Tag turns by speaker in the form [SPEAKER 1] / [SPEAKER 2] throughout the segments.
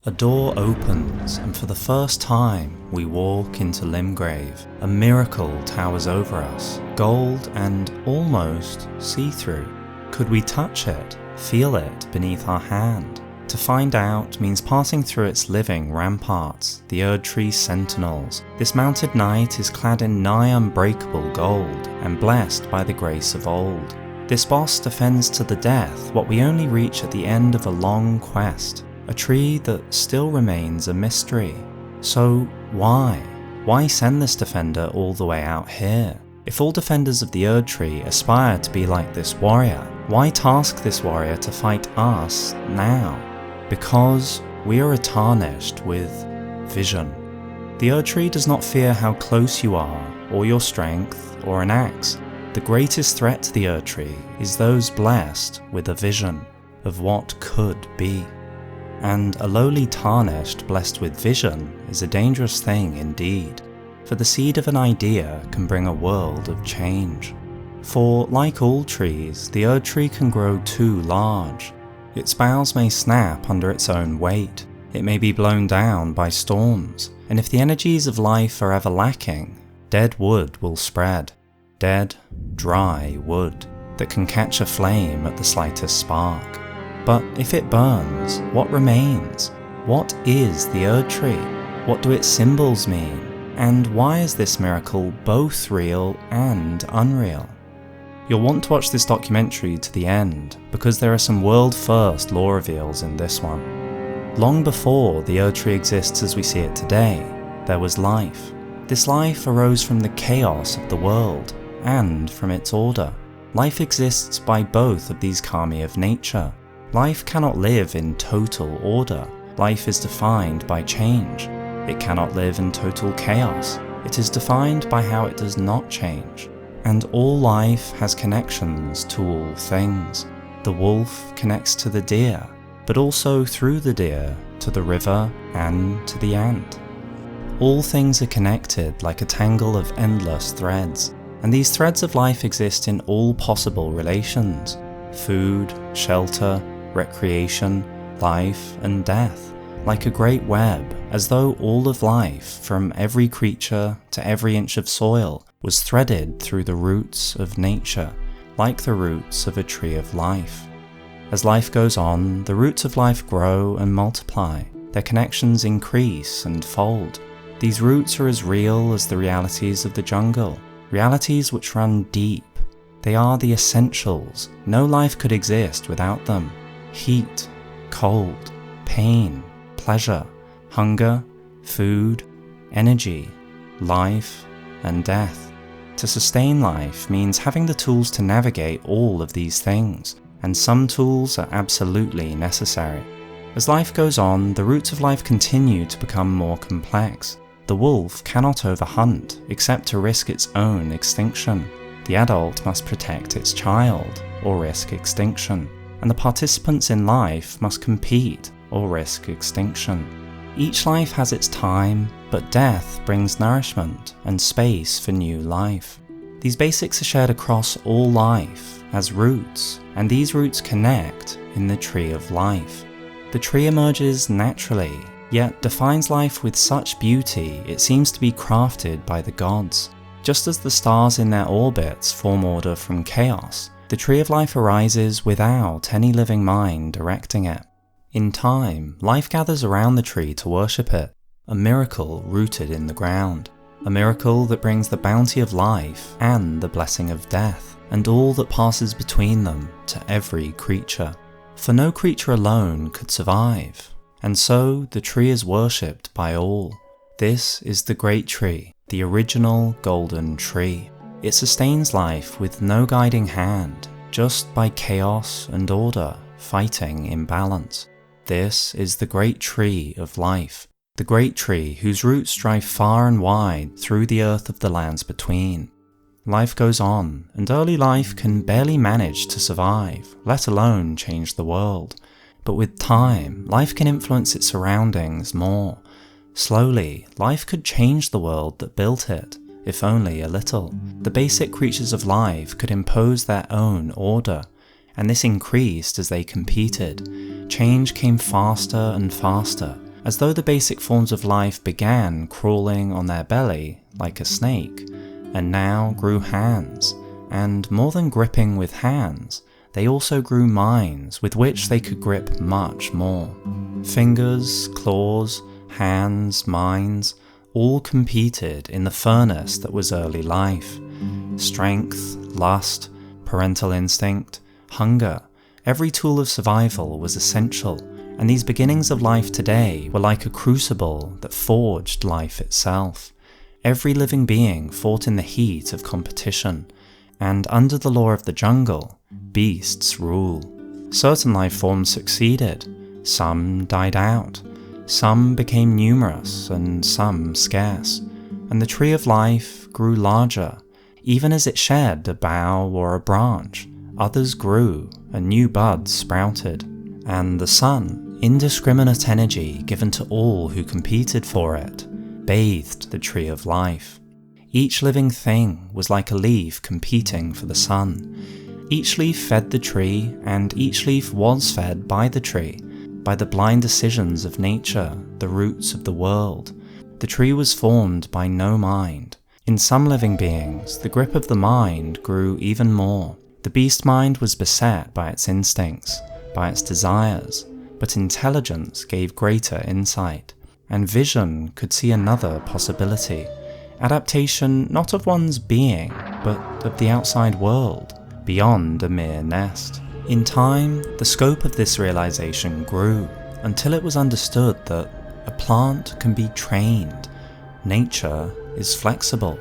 [SPEAKER 1] A door opens, and for the first time we walk into Limgrave. A miracle towers over us, gold and almost see-through. Could we touch it, feel it beneath our hand? To find out means passing through its living ramparts, the Erdtree sentinels. This mounted knight is clad in nigh unbreakable gold, and blessed by the grace of old. This boss defends to the death what we only reach at the end of a long quest. A tree that still remains a mystery. So why? Why send this defender all the way out here? If all defenders of the Erdtree aspire to be like this warrior, why task this warrior to fight us now? Because we are tarnished with vision. The Erdtree does not fear how close you are, or your strength, or an axe. The greatest threat to the Erdtree is those blessed with a vision of what could be. And a lowly tarnished blessed with vision is a dangerous thing indeed, for the seed of an idea can bring a world of change. For, like all trees, the Erdtree can grow too large. Its boughs may snap under its own weight, it may be blown down by storms, and if the energies of life are ever lacking, dead wood will spread. Dead, dry wood that can catch a flame at the slightest spark. But if it burns, what remains? What is the Erdtree? What do its symbols mean? And why is this miracle both real and unreal? You'll want to watch this documentary to the end, because there are some world-first lore reveals in this one. Long before the Erdtree exists as we see it today, there was life. This life arose from the chaos of the world, and from its order. Life exists by both of these kami of nature. Life cannot live in total order. Life is defined by change. It cannot live in total chaos. It is defined by how it does not change. And all life has connections to all things. The wolf connects to the deer, but also through the deer to the river and to the ant. All things are connected like a tangle of endless threads, and these threads of life exist in all possible relations: food, shelter, recreation, life and death, like a great web, as though all of life, from every creature to every inch of soil, was threaded through the roots of nature, like the roots of a tree of life. As life goes on, the roots of life grow and multiply, their connections increase and fold. These roots are as real as the realities of the jungle, realities which run deep. They are the essentials. No life could exist without them. Heat, cold, pain, pleasure, hunger, food, energy, life, and death. To sustain life means having the tools to navigate all of these things, and some tools are absolutely necessary. As life goes on, the roots of life continue to become more complex. The wolf cannot overhunt except to risk its own extinction. The adult must protect its child, or risk extinction, and the participants in life must compete, or risk extinction. Each life has its time, but death brings nourishment and space for new life. These basics are shared across all life as roots, and these roots connect in the tree of life. The tree emerges naturally, yet defines life with such beauty it seems to be crafted by the gods. Just as the stars in their orbits form order from chaos, the tree of life arises without any living mind directing it. In time, life gathers around the tree to worship it, a miracle rooted in the ground, a miracle that brings the bounty of life and the blessing of death, and all that passes between them to every creature. For no creature alone could survive, and so the tree is worshipped by all. This is the great tree, the original golden tree. It sustains life with no guiding hand, just by chaos and order fighting in balance. This is the great tree of life, the great tree whose roots drive far and wide through the earth of the lands between. Life goes on, and early life can barely manage to survive, let alone change the world. But with time, life can influence its surroundings more. Slowly, life could change the world that built it, if only a little. The basic creatures of life could impose their own order, and this increased as they competed. Change came faster and faster, as though the basic forms of life began crawling on their belly like a snake, and now grew hands, and more than gripping with hands, they also grew minds with which they could grip much more. Fingers, claws, hands, minds, all competed in the furnace that was early life. Strength, lust, parental instinct, hunger, every tool of survival was essential, and these beginnings of life today were like a crucible that forged life itself. Every living being fought in the heat of competition, and under the law of the jungle, beasts rule. Certain life forms succeeded, some died out, some became numerous and some scarce, and the tree of life grew larger. Even as it shed a bough or a branch, others grew and new buds sprouted, and the sun, indiscriminate energy given to all who competed for it, bathed the tree of life. Each living thing was like a leaf competing for the sun. Each leaf fed the tree, and each leaf was fed by the tree, by the blind decisions of nature, the roots of the world. The tree was formed by no mind. In some living beings, the grip of the mind grew even more. The beast mind was beset by its instincts, by its desires, but intelligence gave greater insight, and vision could see another possibility. Adaptation not of one's being, but of the outside world, beyond a mere nest. In time, the scope of this realization grew, until it was understood that a plant can be trained. Nature is flexible.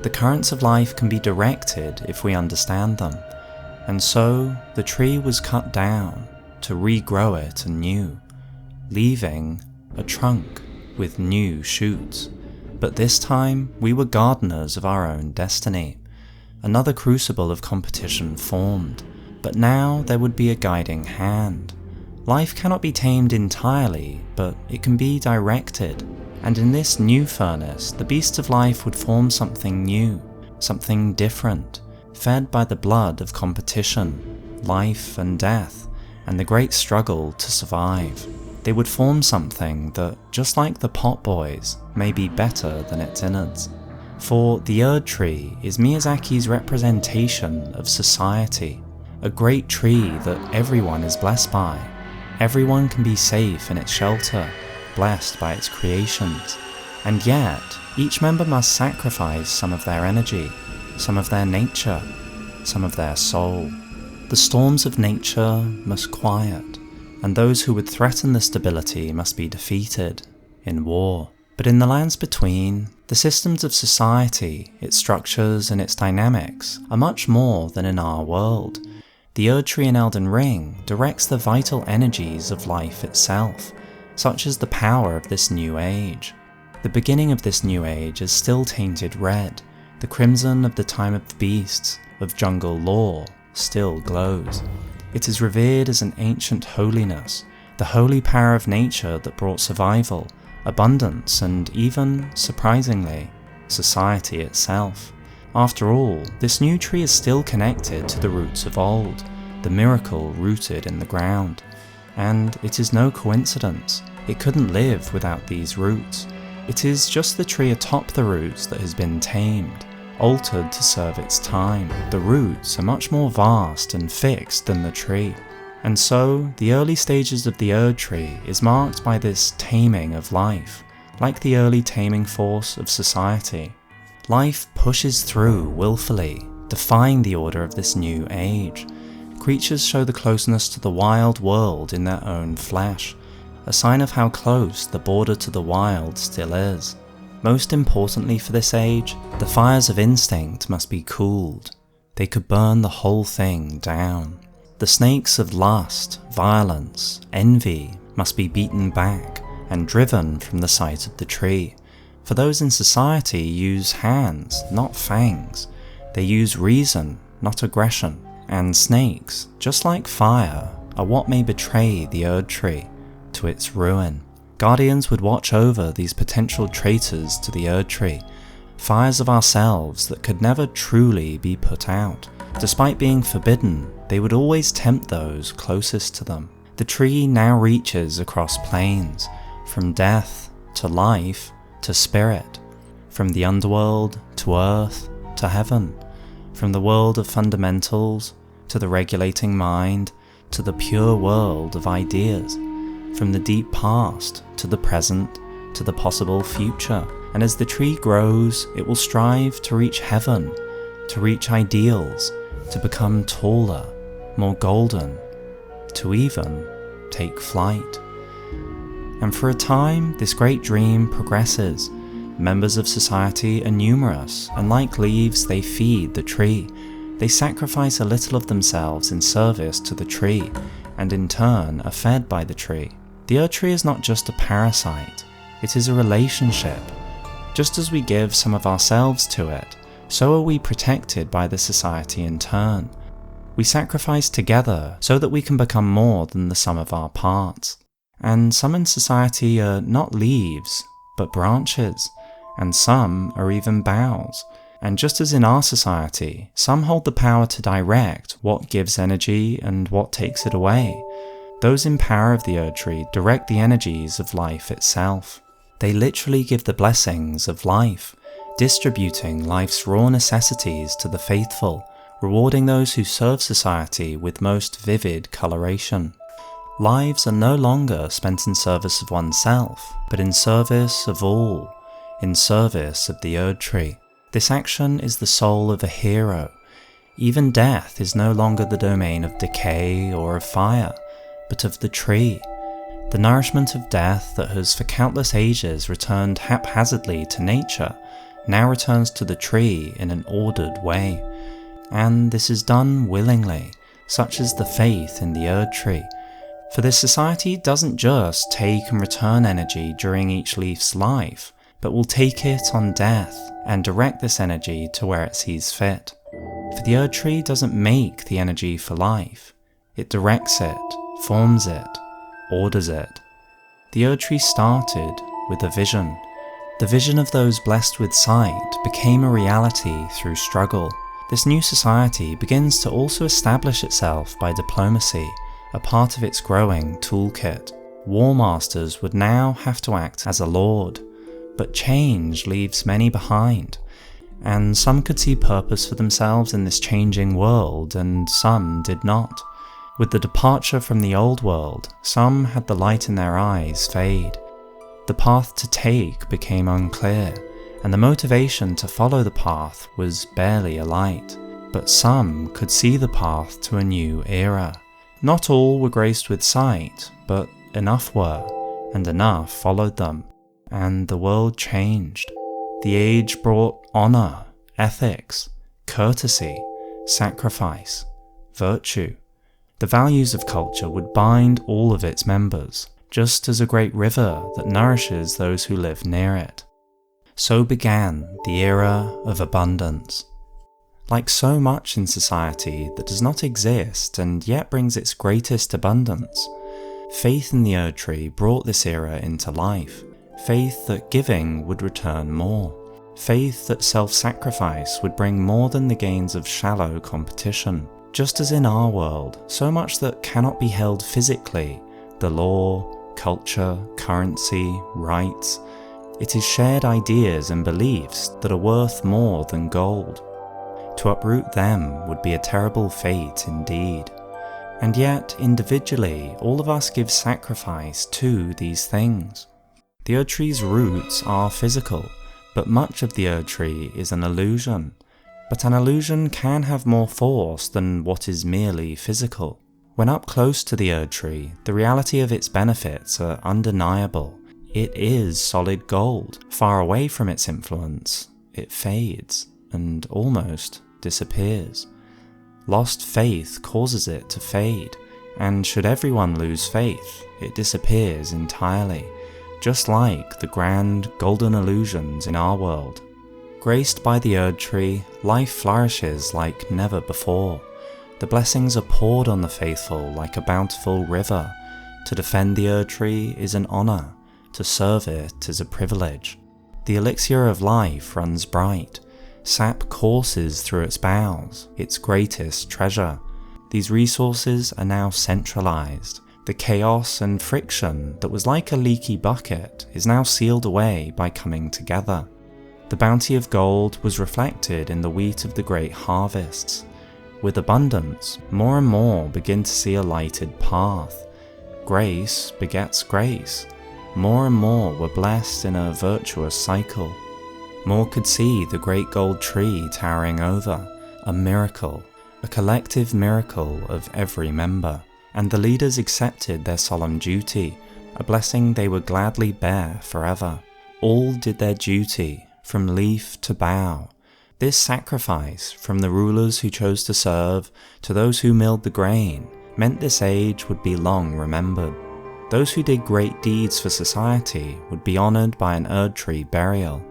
[SPEAKER 1] The currents of life can be directed if we understand them. And so, the tree was cut down to regrow it anew, leaving a trunk with new shoots. But this time, we were gardeners of our own destiny. Another crucible of competition formed, but now there would be a guiding hand. Life cannot be tamed entirely, but it can be directed. And in this new furnace, the beasts of life would form something new, something different, fed by the blood of competition, life and death, and the great struggle to survive. They would form something that, just like the pot boys, may be better than its innards. For the Erdtree is Miyazaki's representation of society, a great tree that everyone is blessed by. Everyone can be safe in its shelter, blessed by its creations, and yet each member must sacrifice some of their energy, some of their nature, some of their soul. The storms of nature must quiet, and those who would threaten the stability must be defeated in war. But in the lands between, the systems of society, its structures and its dynamics are much more than in our world. The Erdtree in Elden Ring directs the vital energies of life itself, such as the power of this new age. The beginning of this new age is still tainted red. The crimson of the time of the beasts, of jungle lore, still glows. It is revered as an ancient holiness, the holy power of nature that brought survival, abundance, and even, surprisingly, society itself. After all, this new tree is still connected to the roots of old, the miracle rooted in the ground. And it is no coincidence, it couldn't live without these roots. It is just the tree atop the roots that has been tamed, altered to serve its time. The roots are much more vast and fixed than the tree. And so, the early stages of the Erdtree is marked by this taming of life, like the early taming force of society. Life pushes through willfully, defying the order of this new age. Creatures show the closeness to the wild world in their own flesh, a sign of how close the border to the wild still is. Most importantly for this age, the fires of instinct must be cooled. They could burn the whole thing down. The snakes of lust, violence, envy must be beaten back and driven from the site of the tree. For those in society use hands, not fangs. They use reason, not aggression. And snakes, just like fire, are what may betray the Erdtree to its ruin. Guardians would watch over these potential traitors to the Erdtree, fires of ourselves that could never truly be put out. Despite being forbidden, they would always tempt those closest to them. The tree now reaches across plains, from death to life to spirit, from the underworld to earth to heaven, from the world of fundamentals to the regulating mind to the pure world of ideas, from the deep past to the present to the possible future. And as the tree grows, it will strive to reach heaven, to reach ideals, to become taller, more golden, to even take flight. And for a time, this great dream progresses. Members of society are numerous, and like leaves, they feed the tree. They sacrifice a little of themselves in service to the tree, and in turn are fed by the tree. The Erdtree is not just a parasite, it is a relationship. Just as we give some of ourselves to it, so are we protected by the society in turn. We sacrifice together so that we can become more than the sum of our parts. And some in society are not leaves, but branches, and some are even boughs. And just as in our society, some hold the power to direct what gives energy and what takes it away. Those in power of the Erdtree direct the energies of life itself. They literally give the blessings of life, distributing life's raw necessities to the faithful, rewarding those who serve society with most vivid coloration. Lives are no longer spent in service of oneself, but in service of all, in service of the Erdtree. This action is the soul of a hero. Even death is no longer the domain of decay or of fire, but of the tree. The nourishment of death that has for countless ages returned haphazardly to nature now returns to the tree in an ordered way. And this is done willingly, such is the faith in the Erdtree. For this society doesn't just take and return energy during each leaf's life, but will take it on death and direct this energy to where it sees fit. For the Erdtree doesn't make the energy for life, it directs it, forms it, orders it. The Erdtree started with a vision. The vision of those blessed with sight became a reality through struggle. This new society begins to also establish itself by diplomacy, a part of its growing toolkit. War masters would now have to act as a lord, but change leaves many behind, and some could see purpose for themselves in this changing world, and some did not. With the departure from the old world, some had the light in their eyes fade. The path to take became unclear, and the motivation to follow the path was barely alight. But some could see the path to a new era. Not all were graced with sight, but enough were, and enough followed them. And the world changed. The age brought honor, ethics, courtesy, sacrifice, virtue. The values of culture would bind all of its members, just as a great river that nourishes those who live near it. So began the era of abundance. Like so much in society that does not exist and yet brings its greatest abundance, faith in the Erdtree brought this era into life. Faith that giving would return more. Faith that self-sacrifice would bring more than the gains of shallow competition. Just as in our world, so much that cannot be held physically, the law, culture, currency, rights, it is shared ideas and beliefs that are worth more than gold. To uproot them would be a terrible fate indeed. And yet, individually, all of us give sacrifice to these things. The Erdtree's roots are physical, but much of the Erdtree is an illusion. But an illusion can have more force than what is merely physical. When up close to the Erdtree, the reality of its benefits are undeniable. It is solid gold. Far away from its influence, it fades and almost disappears. Lost faith causes it to fade, and should everyone lose faith, it disappears entirely, just like the grand golden illusions in our world. Graced by the Erdtree, life flourishes like never before. The blessings are poured on the faithful like a bountiful river. To defend the Erdtree is an honor, to serve it is a privilege. The elixir of life runs bright. Sap courses through its boughs, its greatest treasure. These resources are now centralized. The chaos and friction that was like a leaky bucket is now sealed away by coming together. The bounty of gold was reflected in the wheat of the great harvests. With abundance, more and more begin to see a lighted path. Grace begets grace. More and more were blessed in a virtuous cycle. More could see the great gold tree towering over, a miracle, a collective miracle of every member. And the leaders accepted their solemn duty, a blessing they would gladly bear forever. All did their duty, from leaf to bough. This sacrifice, from the rulers who chose to serve to those who milled the grain, meant this age would be long remembered. Those who did great deeds for society would be honoured by an Erdtree burial,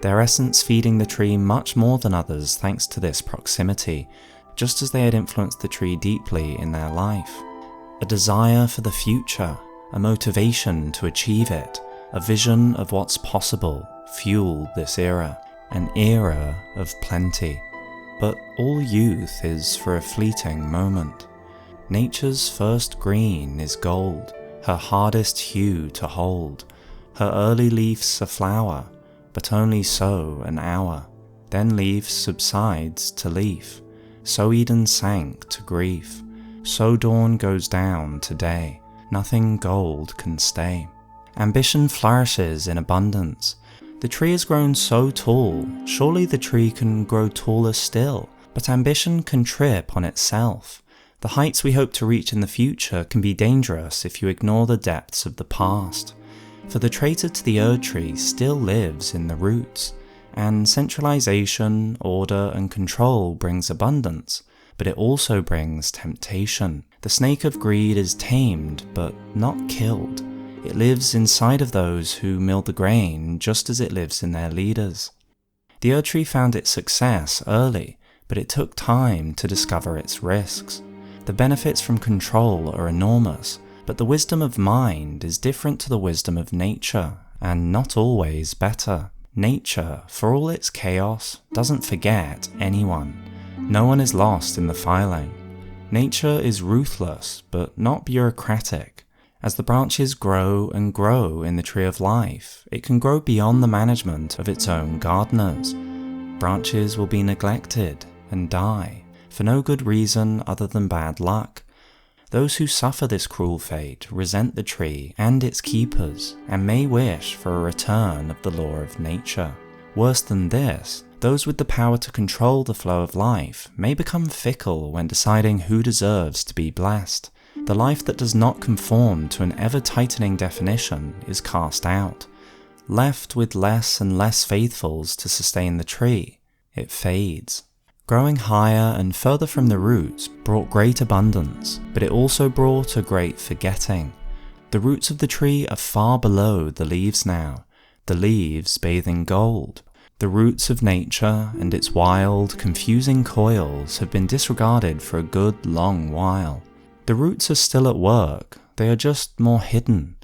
[SPEAKER 1] their essence feeding the tree much more than others thanks to this proximity, just as they had influenced the tree deeply in their life. A desire for the future, a motivation to achieve it, a vision of what's possible fueled this era, an era of plenty. But all youth is for a fleeting moment. Nature's first green is gold, her hardest hue to hold. Her early leaf's a flower, but only so an hour. Then leaf subsides to leaf, so Eden sank to grief. So dawn goes down to day, nothing gold can stay. Ambition flourishes in abundance. The tree has grown so tall, surely the tree can grow taller still, but ambition can trip on itself. The heights we hope to reach in the future can be dangerous if you ignore the depths of the past. For the traitor to the Erdtree still lives in the roots, and centralization, order and control brings abundance. But it also brings temptation. The snake of greed is tamed, but not killed. It lives inside of those who mill the grain, just as it lives in their leaders. The Erdtree found its success early, but it took time to discover its risks. The benefits from control are enormous, but the wisdom of mind is different to the wisdom of nature, and not always better. Nature, for all its chaos, doesn't forget anyone. No one is lost in the filing. Nature is ruthless, but not bureaucratic. As the branches grow and grow in the tree of life, it can grow beyond the management of its own gardeners. Branches will be neglected and die, for no good reason other than bad luck. Those who suffer this cruel fate resent the tree and its keepers, and may wish for a return of the law of nature. Worse than this, those with the power to control the flow of life may become fickle when deciding who deserves to be blessed. The life that does not conform to an ever-tightening definition is cast out. Left with less and less faithfuls to sustain the tree, it fades. Growing higher and further from the roots brought great abundance, but it also brought a great forgetting. The roots of the tree are far below the leaves now, the leaves bathe in gold. The roots of nature and its wild, confusing coils have been disregarded for a good long while. The roots are still at work, they are just more hidden.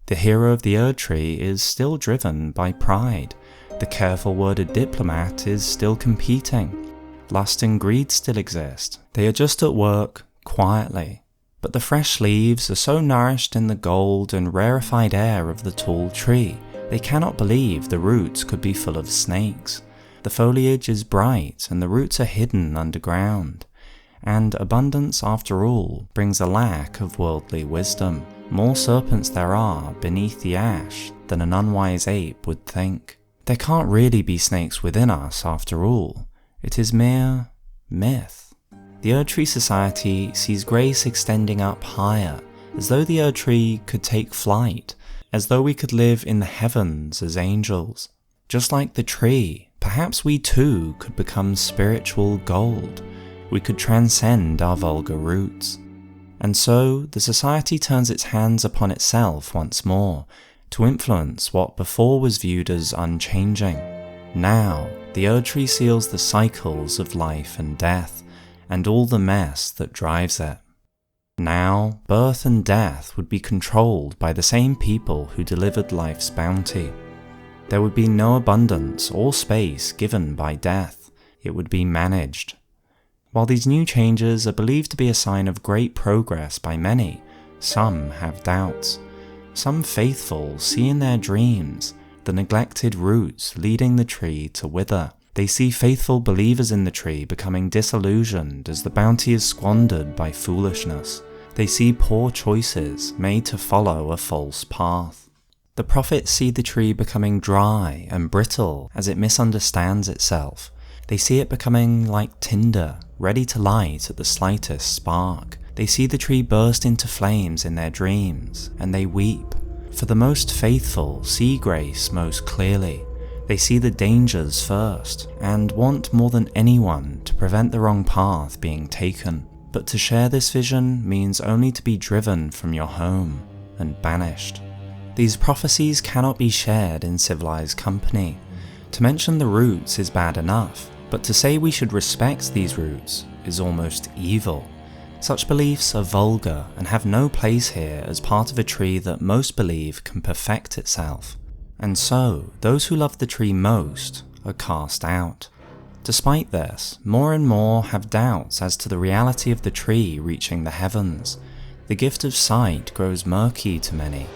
[SPEAKER 1] The hero of the Erdtree is still driven by pride. The careful worded diplomat is still competing. Lust and greed still exist. They are just at work, quietly. But the fresh leaves are so nourished in the gold and rarefied air of the tall tree, they cannot believe the roots could be full of snakes. The foliage is bright and the roots are hidden underground. And abundance, after all, brings a lack of worldly wisdom. More serpents there are beneath the ash than an unwise ape would think. There can't really be snakes within us, after all. It is mere myth. The Erdtree Society sees grace extending up higher, as though the Erdtree could take flight, as though we could live in the heavens as angels. Just like the tree, perhaps we too could become spiritual gold. We could transcend our vulgar roots. And so the society turns its hands upon itself once more, to influence what before was viewed as unchanging. Now, the Erdtree seals the cycles of life and death, and all the mess that drives it. Now, birth and death would be controlled by the same people who delivered life's bounty. There would be no abundance or space given by death. It would be managed. While these new changes are believed to be a sign of great progress by many, Some have doubts. Some faithful see in their dreams the neglected roots leading the tree to wither. They see faithful believers in the tree becoming disillusioned as the bounty is squandered by foolishness. They see poor choices made to follow a false path. The prophets see the tree becoming dry and brittle as it misunderstands itself. They see it becoming like tinder, ready to light at the slightest spark. They see the tree burst into flames in their dreams, and they weep. For the most faithful see grace most clearly. They see the dangers first, and want more than anyone to prevent the wrong path being taken. But to share this vision means only to be driven from your home and banished. These prophecies cannot be shared in civilized company. To mention the roots is bad enough, but to say we should respect these roots is almost evil. Such beliefs are vulgar and have no place here as part of a tree that most believe can perfect itself. And so, those who love the tree most are cast out. Despite this, more and more have doubts as to the reality of the tree reaching the heavens. The gift of sight grows murky to many.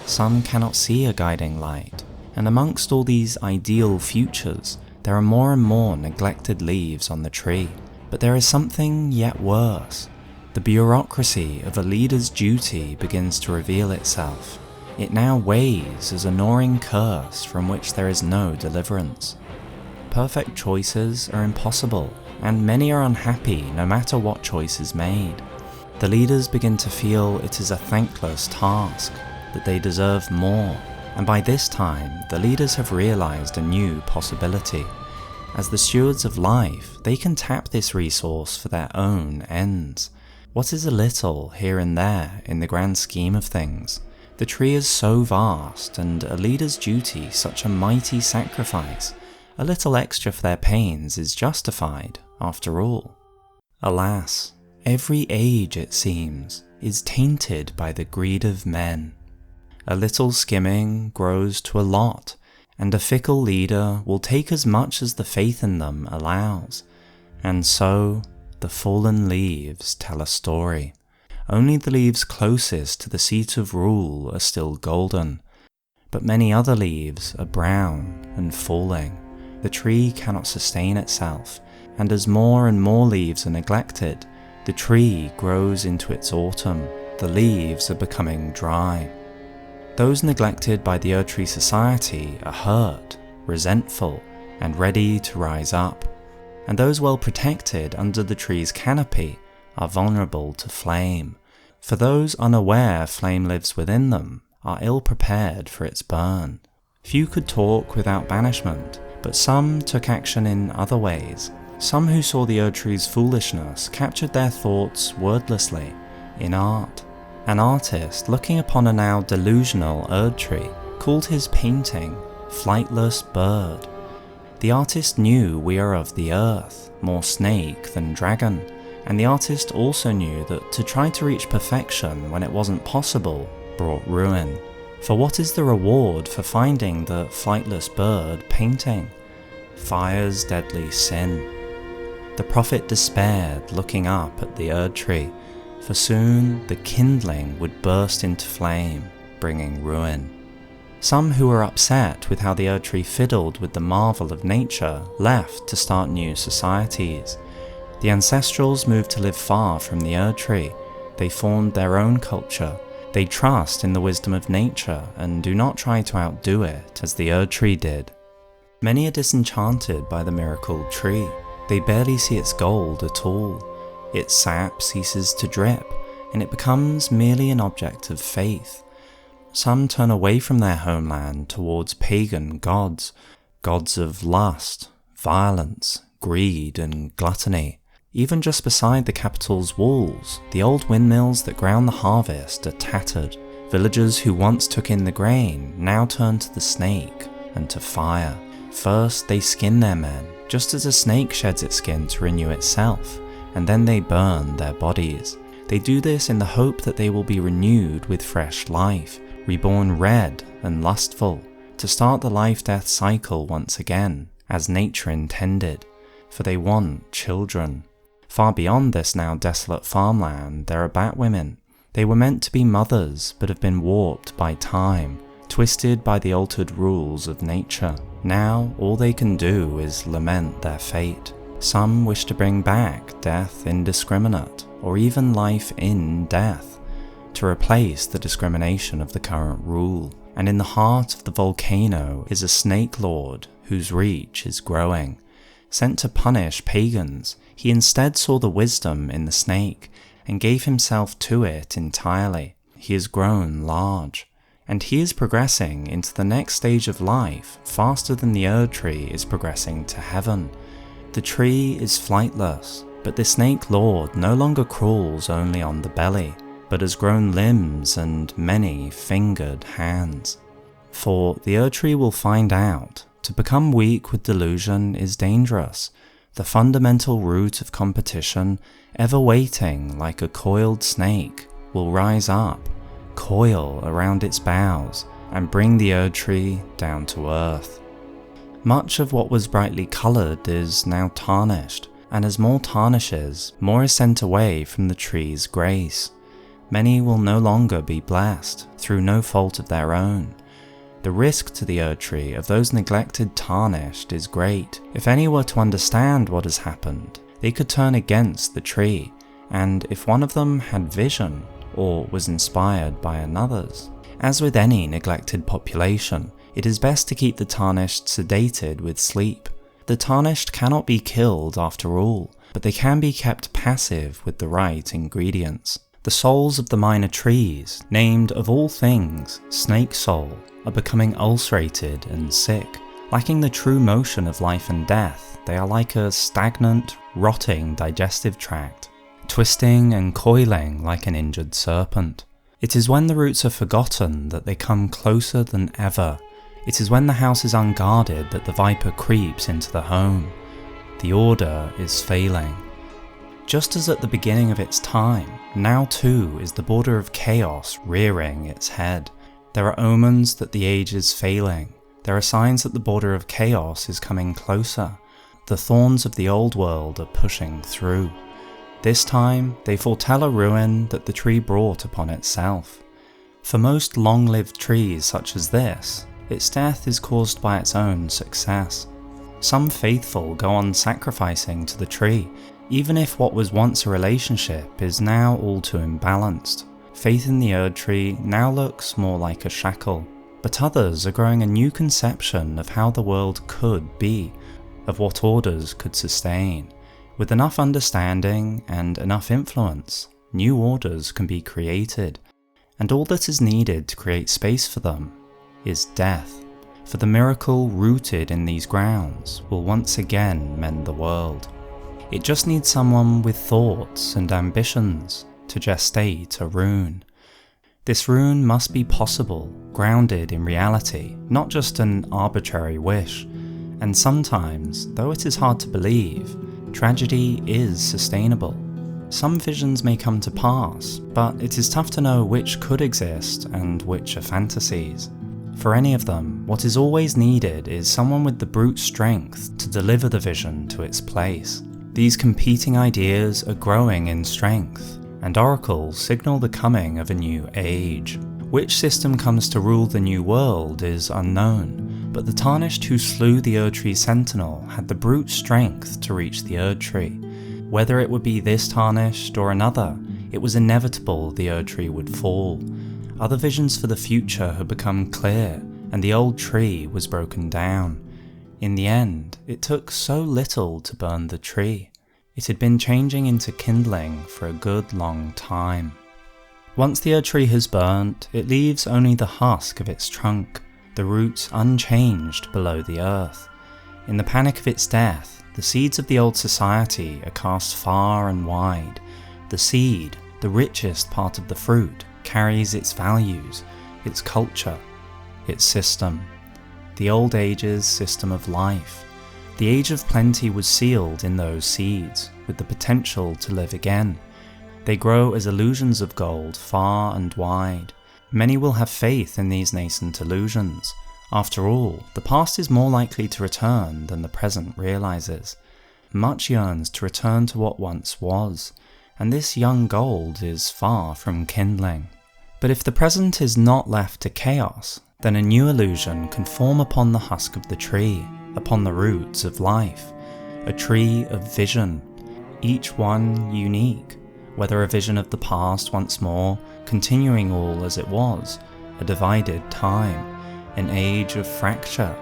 [SPEAKER 1] Some cannot see a guiding light, and amongst all these ideal futures, there are more and more neglected leaves on the tree. But there is something yet worse. The bureaucracy of a leader's duty begins to reveal itself. It now weighs as a gnawing curse from which there is no deliverance. Perfect choices are impossible, and many are unhappy no matter what choice is made. The leaders begin to feel it is a thankless task, that they deserve more, and by this time the leaders have realized a new possibility. As the stewards of life, they can tap this resource for their own ends. What is a little here and there in the grand scheme of things? The tree is so vast, and a leader's duty such a mighty sacrifice. A little extra for their pains is justified, after all. Alas, every age, it seems, is tainted by the greed of men. A little skimming grows to a lot, and a fickle leader will take as much as the faith in them allows. And so, the fallen leaves tell a story. Only the leaves closest to the seat of rule are still golden, but many other leaves are brown and falling. The tree cannot sustain itself, and as more and more leaves are neglected, the tree grows into its autumn. The leaves are becoming dry. Those neglected by the Erdtree society are hurt, resentful, and ready to rise up. And those well protected under the tree's canopy are vulnerable to flame. For those unaware flame lives within them are ill prepared for its burn. Few could talk without banishment, but some took action in other ways. Some who saw the Erdtree's foolishness captured their thoughts wordlessly, in art. An artist, looking upon a now delusional Erdtree, called his painting "Flightless Bird." The artist knew we are of the earth, more snake than dragon, and the artist also knew that to try to reach perfection when it wasn't possible brought ruin. For what is the reward for finding the flightless bird painting? Fire's deadly sin. The prophet despaired, looking up at the Erdtree, for soon the kindling would burst into flame, bringing ruin. Some who were upset with how the Erdtree fiddled with the marvel of nature left to start new societies. The ancestrals moved to live far from the Erdtree. They formed their own culture. They trust in the wisdom of nature and do not try to outdo it as the Erdtree did. Many are disenchanted by the miracle tree. They barely see its gold at all. Its sap ceases to drip, and it becomes merely an object of faith. Some turn away from their homeland towards pagan gods, gods of lust, violence, greed, and gluttony. Even just beside the capital's walls, the old windmills that ground the harvest are tattered. Villagers who once took in the grain now turn to the snake and to fire. First they skin their men, just as a snake sheds its skin to renew itself, and then they burn their bodies. They do this in the hope that they will be renewed with fresh life, reborn red and lustful, to start the life-death cycle once again, as nature intended, for they want children. Far beyond this now desolate farmland there are bat women. They were meant to be mothers, but have been warped by time, twisted by the altered rules of nature. Now, all they can do is lament their fate. Some wish to bring back death indiscriminate, or even life in death, to replace the discrimination of the current rule. And in the heart of the volcano is a snake lord whose reach is growing. Sent to punish pagans, he instead saw the wisdom in the snake and gave himself to it entirely. He has grown large, and he is progressing into the next stage of life faster than the Erdtree is progressing to heaven. The tree is flightless, but the snake lord no longer crawls only on the belly, but has grown limbs and many fingered hands. For the Erdtree will find out, to become weak with delusion is dangerous, the fundamental root of competition, ever waiting like a coiled snake, will rise up, coil around its boughs, and bring the Erdtree down to earth. Much of what was brightly coloured is now tarnished, and as more tarnishes, more is sent away from the tree's grace. Many will no longer be blessed, through no fault of their own. The risk to the Erdtree of those neglected tarnished is great. If any were to understand what has happened, they could turn against the tree, and if one of them had vision, or was inspired by another's. As with any neglected population, it is best to keep the tarnished sedated with sleep. The tarnished cannot be killed after all, but they can be kept passive with the right ingredients. The souls of the minor trees, named of all things Snake Soul, are becoming ulcerated and sick. Lacking the true motion of life and death, they are like a stagnant, rotting digestive tract, twisting and coiling like an injured serpent. It is when the roots are forgotten that they come closer than ever. It is when the house is unguarded that the viper creeps into the home. The order is failing. Just as at the beginning of its time, now too is the border of chaos rearing its head. There are omens that the age is failing. There are signs that the border of chaos is coming closer. The thorns of the old world are pushing through. This time, they foretell a ruin that the tree brought upon itself. For most long-lived trees such as this, its death is caused by its own success. Some faithful go on sacrificing to the tree, even if what was once a relationship is now all too imbalanced. Faith in the Erdtree now looks more like a shackle, but others are growing a new conception of how the world could be, of what orders could sustain. With enough understanding and enough influence, new orders can be created, and all that is needed to create space for them is death. For the miracle rooted in these grounds will once again mend the world. It just needs someone with thoughts and ambitions to gestate a rune. This rune must be possible, grounded in reality, not just an arbitrary wish. And sometimes, though it is hard to believe, tragedy is sustainable. Some visions may come to pass, but it is tough to know which could exist and which are fantasies. For any of them, what is always needed is someone with the brute strength to deliver the vision to its place. These competing ideas are growing in strength, and oracles signal the coming of a new age. Which system comes to rule the new world is unknown, but the tarnished who slew the Erdtree sentinel had the brute strength to reach the Erdtree. Whether it would be this tarnished or another, it was inevitable the Erdtree would fall. Other visions for the future had become clear, and the old tree was broken down. In the end, it took so little to burn the tree. It had been changing into kindling for a good long time. Once the Erdtree has burnt, it leaves only the husk of its trunk, the roots unchanged below the earth. In the panic of its death, the seeds of the old society are cast far and wide. The seed, the richest part of the fruit, carries its values, its culture, its system. The old age's system of life. The age of plenty was sealed in those seeds, with the potential to live again. They grow as illusions of gold far and wide. Many will have faith in these nascent illusions. After all, the past is more likely to return than the present realizes. Much yearns to return to what once was, and this young gold is far from kindling. But if the present is not left to chaos, then a new illusion can form upon the husk of the tree, upon the roots of life, a tree of vision, each one unique, whether a vision of the past once more, continuing all as it was, a divided time, an age of fracture,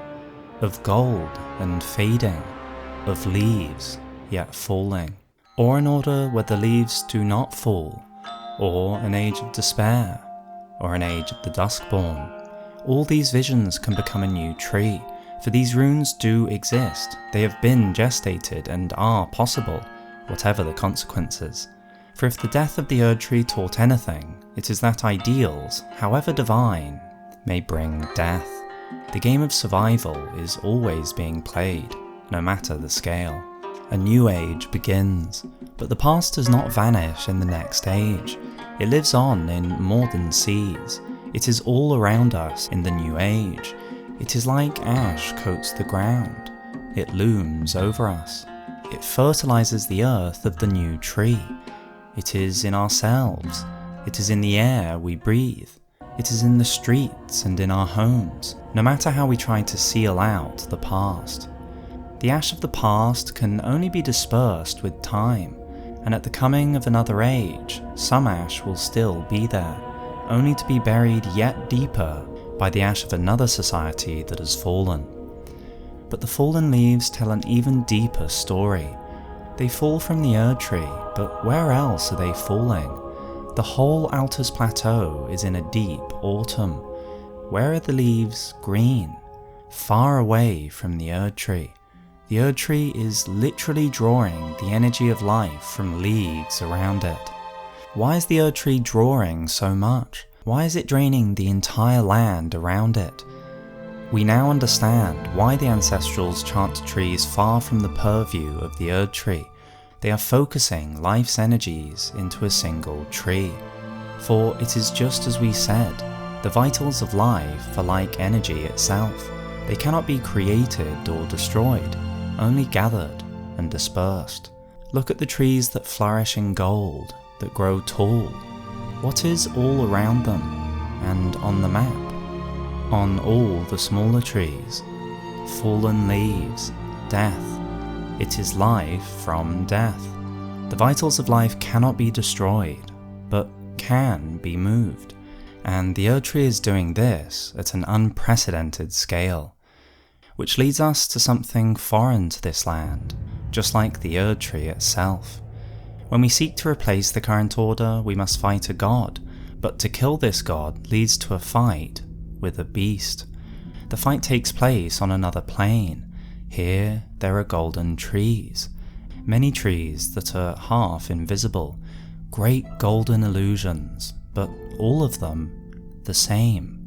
[SPEAKER 1] of gold and fading, of leaves yet falling, or an order where the leaves do not fall, or an age of despair, or an age of the duskborn. All these visions can become a new tree, for these runes do exist, they have been gestated and are possible, whatever the consequences. For if the death of the Erdtree taught anything, it is that ideals, however divine, may bring death. The game of survival is always being played, no matter the scale. A new age begins, but the past does not vanish in the next age. It lives on in more than seas. It is all around us in the new age. It is like ash coats the ground. It looms over us. It fertilizes the earth of the new tree. It is in ourselves. It is in the air we breathe. It is in the streets and in our homes, no matter how we try to seal out the past. The ash of the past can only be dispersed with time, and at the coming of another age, some ash will still be there, only to be buried yet deeper by the ash of another society that has fallen. But the fallen leaves tell an even deeper story. They fall from the Erdtree, but where else are they falling? The whole Altus Plateau is in a deep autumn. Where are the leaves green? Far away from the Erdtree. The Erdtree is literally drawing the energy of life from leagues around it. Why is the Erdtree drawing so much? Why is it draining the entire land around it? We now understand why the ancestrals chant trees far from the purview of the Erdtree. They are focusing life's energies into a single tree. For it is just as we said, the vitals of life are like energy itself. They cannot be created or destroyed, only gathered and dispersed. Look at the trees that flourish in gold, that grow tall. What is all around them, and on the map? On all the smaller trees, fallen leaves, death. It is life from death. The vitals of life cannot be destroyed, but can be moved, and the Erdtree is doing this at an unprecedented scale. Which leads us to something foreign to this land, just like the Erdtree itself. When we seek to replace the current order, we must fight a god, but to kill this god leads to a fight with a beast. The fight takes place on another plane. Here there are golden trees, many trees that are half invisible, great golden illusions, but all of them the same.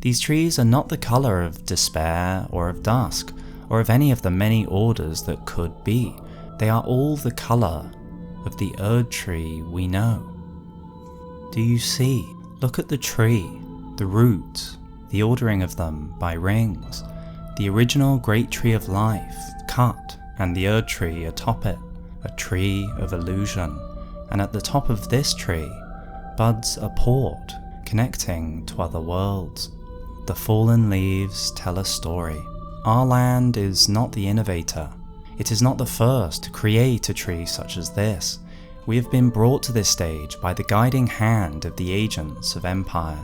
[SPEAKER 1] These trees are not the colour of despair or of dusk, or of any of the many orders that could be. They are all the colour of the Erdtree we know. Do you see? Look at the tree, the roots, the ordering of them by rings, the original great tree of life cut, and the Erdtree atop it, a tree of illusion, and at the top of this tree buds a port connecting to other worlds. The fallen leaves tell a story. Our land is not the innovator. It is not the first to create a tree such as this. We have been brought to this stage by the guiding hand of the agents of empire.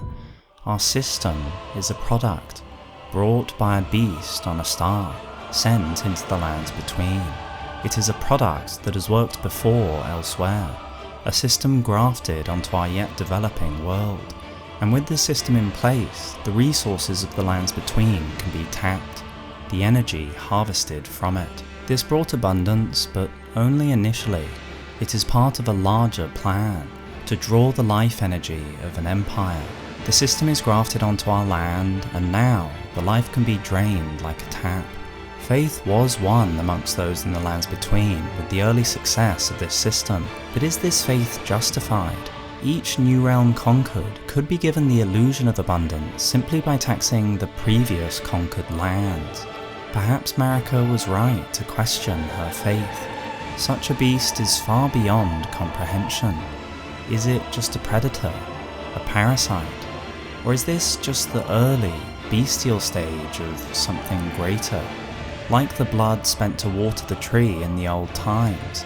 [SPEAKER 1] Our system is a product, brought by a beast on a star, sent into the lands between. It is a product that has worked before elsewhere, a system grafted onto our yet developing world. And with this system in place, the resources of the lands between can be tapped, the energy harvested from it. This brought abundance, but only initially. It is part of a larger plan, to draw the life energy of an empire. The system is grafted onto our land, and now the life can be drained like a tap. Faith was won amongst those in the lands between with the early success of this system, but is this faith justified? Each new realm conquered could be given the illusion of abundance simply by taxing the previous conquered lands. Perhaps Marika was right to question her faith. such a beast is far beyond comprehension. Is it just a predator, a parasite, or is this just the early, bestial stage of something greater? Like the blood spent to water the tree in the old times,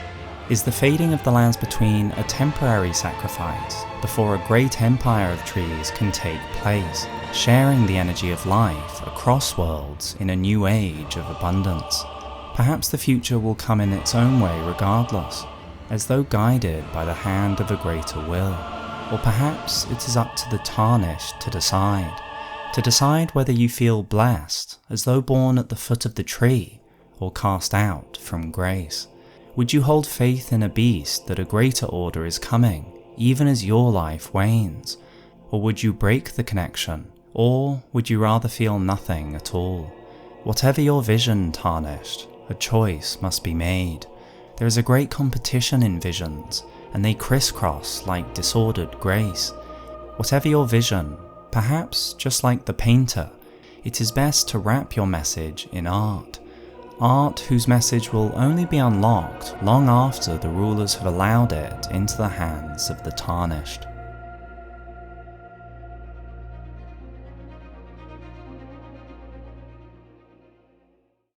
[SPEAKER 1] is the fading of the lands between a temporary sacrifice before a great empire of trees can take place, sharing the energy of life across worlds in a new age of abundance? Perhaps the future will come in its own way regardless, as though guided by the hand of a greater will. Or perhaps it is up to the tarnished to decide whether you feel blessed, as though born at the foot of the tree, or cast out from grace. Would you hold faith in a beast that a greater order is coming, even as your life wanes? Or would you break the connection? Or would you rather feel nothing at all? Whatever your vision, tarnished, a choice must be made. There is a great competition in visions, and they crisscross like disordered grace. Whatever your vision, perhaps just like the painter, it is best to wrap your message in art. Art whose message will only be unlocked long after the rulers have allowed it into the hands of the tarnished.